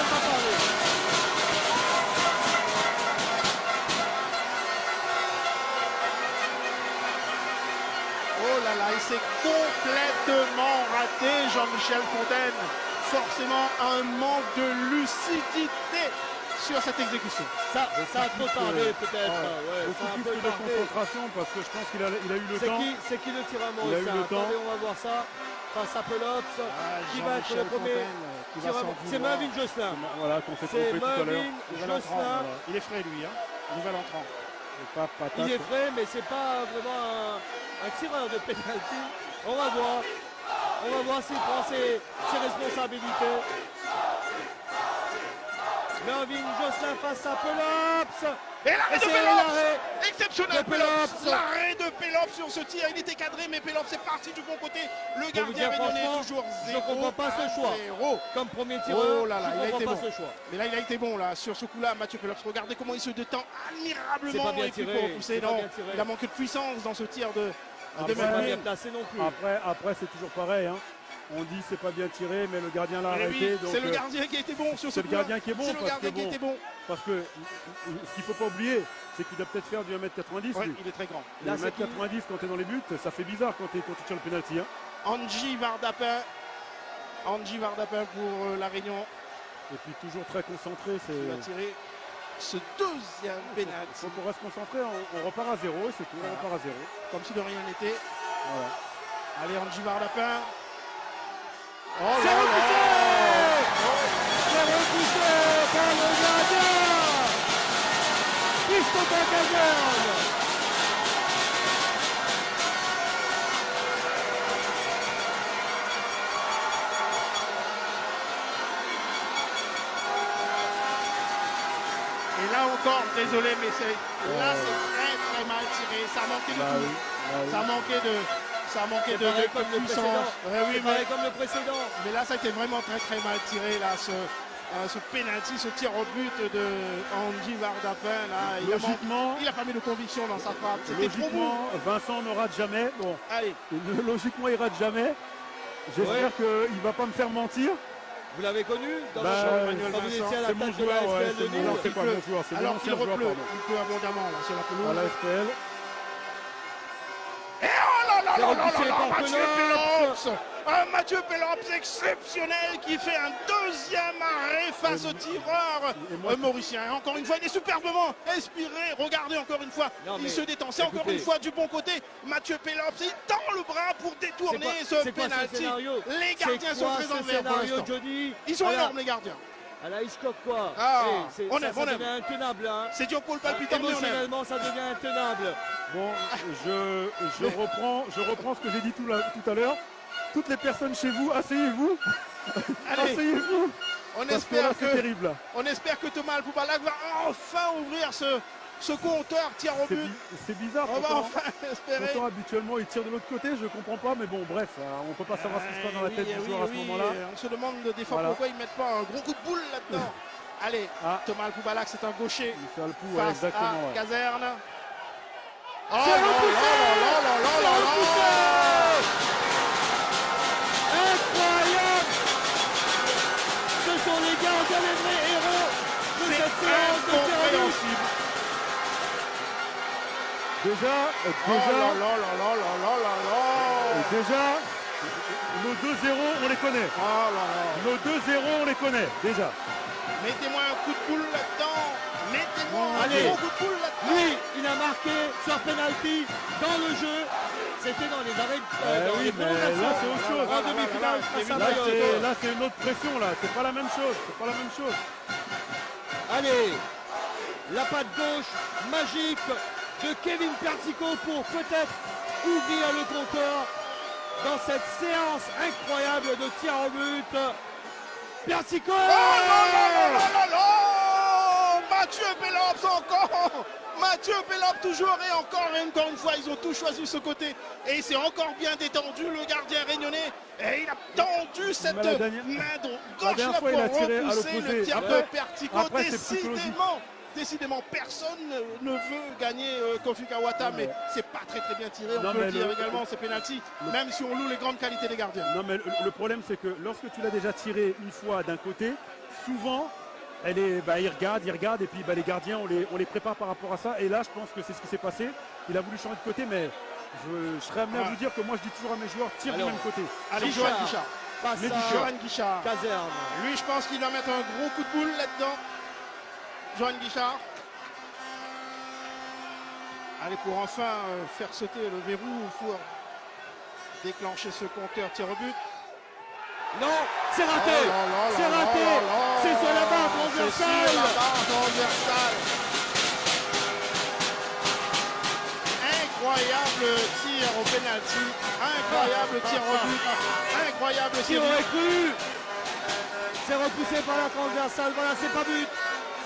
pas parlé. Oh là là, il s'est complètement raté, Jean-Michel Fontaine. Forcément, un manque de lucidité sur cette exécution. Ça a trop tardé peut-être. Ouais, ça a un Beaucoup peu plus de tardé. concentration parce que je pense qu'il a eu le temps. C'est qui le tireur Il a eu mauricien? le temps. Attendez, on va voir ça. Face à Pelops. Qui va être le Jean-Michel premier Fontaine, qui va tireur? s'en C'est vouloir. Marvin Josselin. Voilà, qu'on s'est C'est trompé tout à l'heure. Marvin Nouvel entrant, Josselin. voilà. Il est frais lui, hein. Nouvel entrant. Et pas patate. Il est frais, mais c'est pas vraiment un tireur de pénalty. On va voir. On va voir s'il prend ses responsabilités. Marvin Josselin face à Pelops. Et l'arrêt de c'est Pelops, l'arrêt exceptionnel de Pelops. Pelops. L'arrêt de Pelops sur ce tir, il était cadré, mais Pelops est parti du bon côté. Le vous gardien dire, réunionnais franchement, toujours je 0 comprends pas ce à choix. 0. Comme premier tireur, Oh là là, il a je été comprends pas bon. ce choix. Mais là, il a été bon là sur ce coup-là, Mathieu Pelops. Regardez comment il se détend C'est admirablement. pas bien et puis tiré, pour pousser, c'est pas non, bien tiré. il a manqué de puissance dans ce tir de C'est pas Marvin. bien placé non plus. Après c'est toujours pareil. Hein. On dit c'est pas bien tiré, mais le gardien l'a Mais arrêté. oui, donc, c'est le gardien qui a été bon sur ce c'est le coup-là. gardien qui est bon. C'est le gardien qui était bon. Parce que ce qu'il ne faut pas oublier, c'est qu'il doit peut-être faire du 1m90. Ouais, lui. il est très grand. Le Là, c'est 1m90 quand tu es dans les buts, ça fait bizarre quand tu tires le penalty. Hein. Angie Vardapin. Angie Vardapin pour la Réunion. Et puis toujours très concentré. Il va tirer ce deuxième Il pénalty. faut qu'on reste concentré, on repart à 0 et c'est tout, on repart à 0. Comme si de rien n'était. Voilà. Allez, Angie Vardapin. Oh C'est là là. repoussé. C'est repoussé par le gardien Christophe Caserne. Et là encore, désolé, mais là c'est très mal tiré. Ça manquait de tout. Ça manquait de Pareil comme le puissance. précédent. Ouais, oui, C'est pareil comme le précédent. mais là ça a été vraiment très mal tiré là, ce penalty, ce tir au but de Angie Vardapin là. Logiquement, Il a pas mis de conviction dans sa frappe. C'était trop beau. logiquement, Vincent ne rate jamais. Bon, Allez, logiquement, il rate jamais. J'espère qu'il ne va pas me faire mentir. Vous l'avez connu dans Bah, Jean-Emmanuel quand vous Vincent, étiez à la C'est mon tête de la joueur, ouais, SPL de c'est mon- Lille. non, c'est pas mon joueur, c'est mon alors qu'il ancien joueur, repleut, pardon. il pleut abondamment là sur la pelouse. À la SPL. Et oh là là C'est là là repoussé là, par Mathieu Pelops. Pelops. Un Mathieu Pelops exceptionnel qui fait un deuxième arrêt face au tireur et moi, mauricien. Et encore une fois, il est superbement inspiré. Regardez encore une fois, Non, il mais se détend. C'est encore écoutez. une fois du bon côté. Mathieu Pelops, il tend le bras pour détourner ce C'est quoi ce penalty. scénario? Les gardiens C'est sont quoi très en ce vert pour scénario, l'instant. Jody? Ils sont À la- énormes les gardiens. À la Hitchcock quoi. Ah, on ça aime, on aime. devient intenable là. Hein. C'est du pôle palpitant, mais on aime. Émotionnellement, ça devient intenable. Bon, je reprends ce que j'ai dit tout à l'heure. Toutes les personnes chez vous, asseyez-vous. Allez, Asseyez-vous. on Parce que là, espère c'est que, terrible. Là. on espère que Thomas Alpoubalak va enfin ouvrir ce compteur tir au but. C'est bizarre. On va pourtant, enfin espérer. pourtant, habituellement, il tire de l'autre côté. Je comprends pas, mais bon, bref, on peut pas savoir ce qui se passe dans la tête du joueur à ce moment-là. On se demande des fois Voilà. pourquoi ils mettent pas un gros coup de boule là-dedans. Allez, Ah. Thomas Alpoubalak, c'est un gaucher Il fait le coup, ouais, face exactement. à Ouais. Caserne. Oh C'est là là repoussé. là là là là C'est là là. repoussé. Incroyable. Ce sont les gardiens, les vrais héros de C'est cette séance de tir au but. incompréhensible. Déjà, Oh là là là là là là là là. déjà, nos 2-0, on les connaît. Oh là là. Nos 2-0, on les connaît, déjà. Mettez-moi un coup de boule là-dedans. Mettez-moi un Allez. gros coup de boule là-dedans. Lui, il a marqué sur penalty dans le jeu. C'était dans les arrêts. Dans oui, les mais prolongations. là, c'est autre chose. En demi-finale, face à Bayonne. Là, c'est une autre pression, là. C'est pas la même chose. C'est pas la même chose. Allez, la patte gauche magique de Kevin Persico pour peut-être ouvrir le compteur dans cette séance incroyable de tir au but. Persico. Oh là là là là là là. Mathieu Pelops encore. Mathieu Pelops toujours et encore une fois, ils ont tous choisi ce côté. Et il s'est encore bien détendu, le gardien réunionnais. Et il a tendu cette Mais la dernière- main la gauche dernière là fois, pour il a tiré à repousser le l'opposé. tir Après- de Persico. après, c'est psychologique. décidément, personne ne veut gagner Kofi Kawata, mais c'est pas très bien tiré, on peut le dire également, c'est penalty, même si on loue les grandes qualités des gardiens. Non, mais le problème, c'est que lorsque tu l'as déjà tiré une fois d'un côté, souvent, ils regardent, et puis les gardiens, on les prépare par rapport à ça. Et là, je pense que c'est ce qui s'est passé. Il a voulu changer de côté, mais je serais amené à vous dire que moi, je dis toujours à mes joueurs, tire du même côté. Allez, Johan Guichard. Face à Johan Guichard. Caserne. Lui, je pense qu'il va mettre un gros coup de boule là-dedans. Johan Guichard. Allez, pour enfin faire sauter le verrou, pour déclencher ce compteur tir au but. Non, c'est raté. C'est raté. C'est sur la barre transversale. Incroyable tir au penalty. Incroyable tir au but. Incroyable tir. Qui aurait cru? C'est repoussé par la transversale. Voilà, c'est pas but.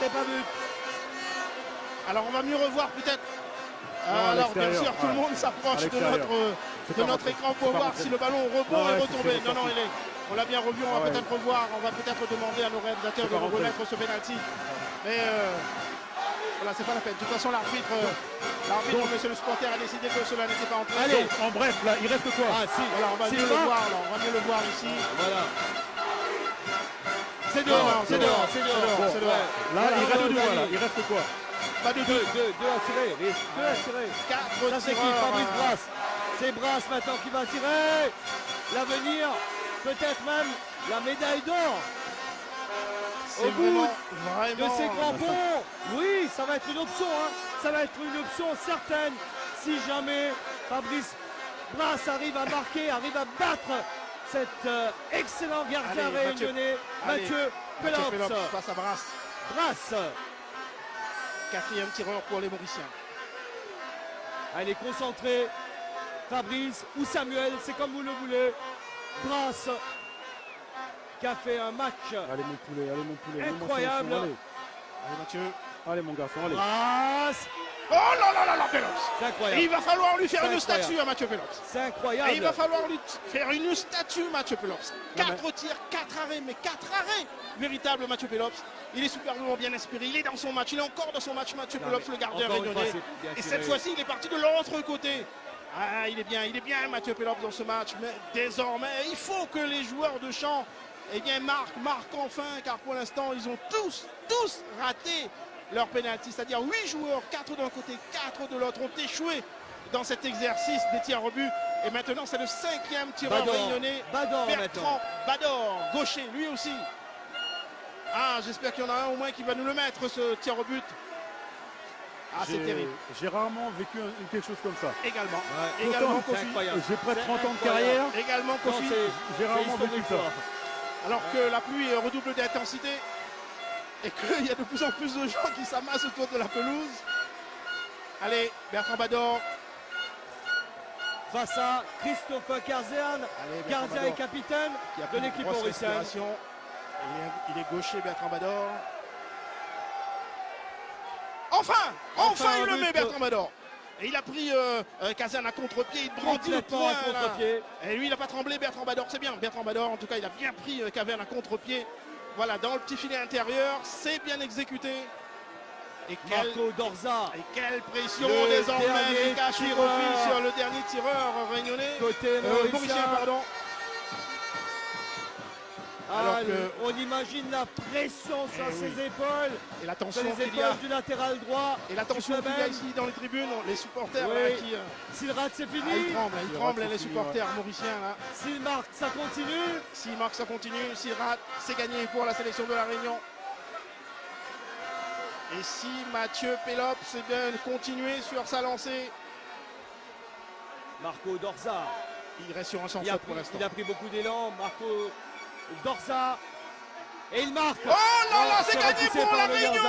C'est pas but. Alors on va mieux revoir peut-être. Alors bien sûr tout le monde s'approche de notre écran pour voir si le ballon au rebond est retombé. Non, on l'a bien revu, on va peut-être revoir, on va peut-être demander à nos réalisateurs de remettre ce penalty. Mais voilà, c'est pas la peine. De toute façon l'arbitre, monsieur le supporter, a décidé que cela n'était pas entré. Allez, en bref, là, il reste quoi? Voilà, on va mieux le voir, là, on va mieux le voir ici. Voilà. C'est dehors, c'est dehors. Là, il reste deux, voilà. Il reste quoi? Pas de 2 à tirer. 2 à tirer. 4 ça c'est qui? Fabrice Brasse. C'est Brasse maintenant qui va tirer. L'avenir, peut-être même la médaille d'or. Au bout de ces crampons. Oui, ça va être une option. Ça va être une option certaine. Si jamais Fabrice Brasse arrive à marquer, arrive à battre cet excellent gardien réunionnais, Mathieu Pelops. Face à Brasse. Brasse. 4e tireur pour les Mauriciens. Elle est concentrée. Fabrice ou Samuel, c'est comme vous le voulez. Brasse qui a fait un match mon poulet. incroyable. Allez Mathieu. Allez mon garçon, allez. Brasse. Oh là, Pelops. C'est incroyable. Et il va falloir lui faire une statue à Mathieu Pelops. C'est incroyable. Et il va falloir lui faire une statue, Mathieu Pelops. 4 tirs, 4 arrêts, mais 4 arrêts. Véritable Mathieu Pelops. Il est superbement bien inspiré. Il est dans son match. Il est encore dans son match, Mathieu Pelops, le gardien réunionnais. Et cette fois-ci, il est parti de l'autre côté. Ah, il est bien, Mathieu Pelops dans ce match. Mais désormais, il faut que les joueurs de champ marquent enfin, car pour l'instant, ils ont tous raté leur pénalty, c'est-à-dire 8 joueurs, 4 d'un côté, 4 de l'autre, ont échoué dans cet exercice des tirs au but. Et maintenant, c'est le 5e tireur réunionnais, Bertrand Bador, gaucher, lui aussi. Ah, j'espère qu'il y en a un au moins qui va nous le mettre, ce tir au but. Ah, c'est terrible. J'ai rarement vécu quelque chose comme ça. Également. Ouais. Également Kofi. J'ai près de 30 ans de carrière. Également Kofi. J'ai rarement vécu ça. Alors que la pluie redouble d'intensité et qu'il y a de plus en plus de gens qui s'amassent autour de la pelouse. Allez, Bertrand Bador. Face à Christophe Caserne, gardien et capitaine de l'équipe mauricienne. Il est gaucher, Bertrand Bador. Enfin il le met, Bertrand Bador. Et il a pris Caserne à contre-pied, il brandit le poing à contre-pied. Et lui, il n'a pas tremblé, Bertrand Bador, c'est bien. Bertrand Bador, en tout cas, il a bien pris Caserne à contre-pied. Voilà, dans le petit filet intérieur, c'est bien exécuté. Et Marco Dorza. Et quelle pression désormais sur le dernier tireur réunionnais. Côté mauricien, pardon. Alors on imagine la pression sur ses épaules. Et la tension qu'il y a du latéral droit. Et la tension qu'il y a ici dans les tribunes, les supporters qui... S'il rate, c'est fini. Ils tremblent les supporters mauriciens là. S'il marque, ça continue. S'il marque, ça continue. S'il rate, c'est gagné pour la sélection de la Réunion. Et si Mathieu Pelops continue sur sa lancée. Marco Dorza. Il reste sur un sans faute pour l'instant. Il a pris beaucoup d'élan. Marco Dorza. Et il marque. Oh là là, c'est gagné pour la Réunion.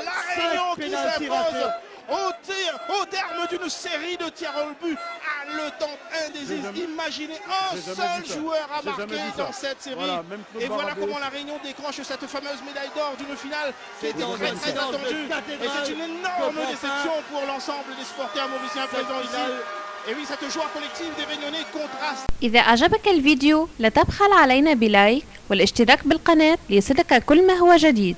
La Réunion qui s'impose au terme d'une série de tirs au but. Le temps indécis. Imaginez un seul joueur à marquer dans cette série. Et voilà comment la Réunion décroche cette fameuse médaille d'or d'une finale qui était très attendue. Et c'est une énorme déception pour l'ensemble des supporters mauriciens présents ici. Et oui, cette joie collective des Réunionnais contraste. إذا أعجبك الفيديو لا تبخل علينا بلايك والاشتراك بالقناة ليصلك كل ما هو جديد.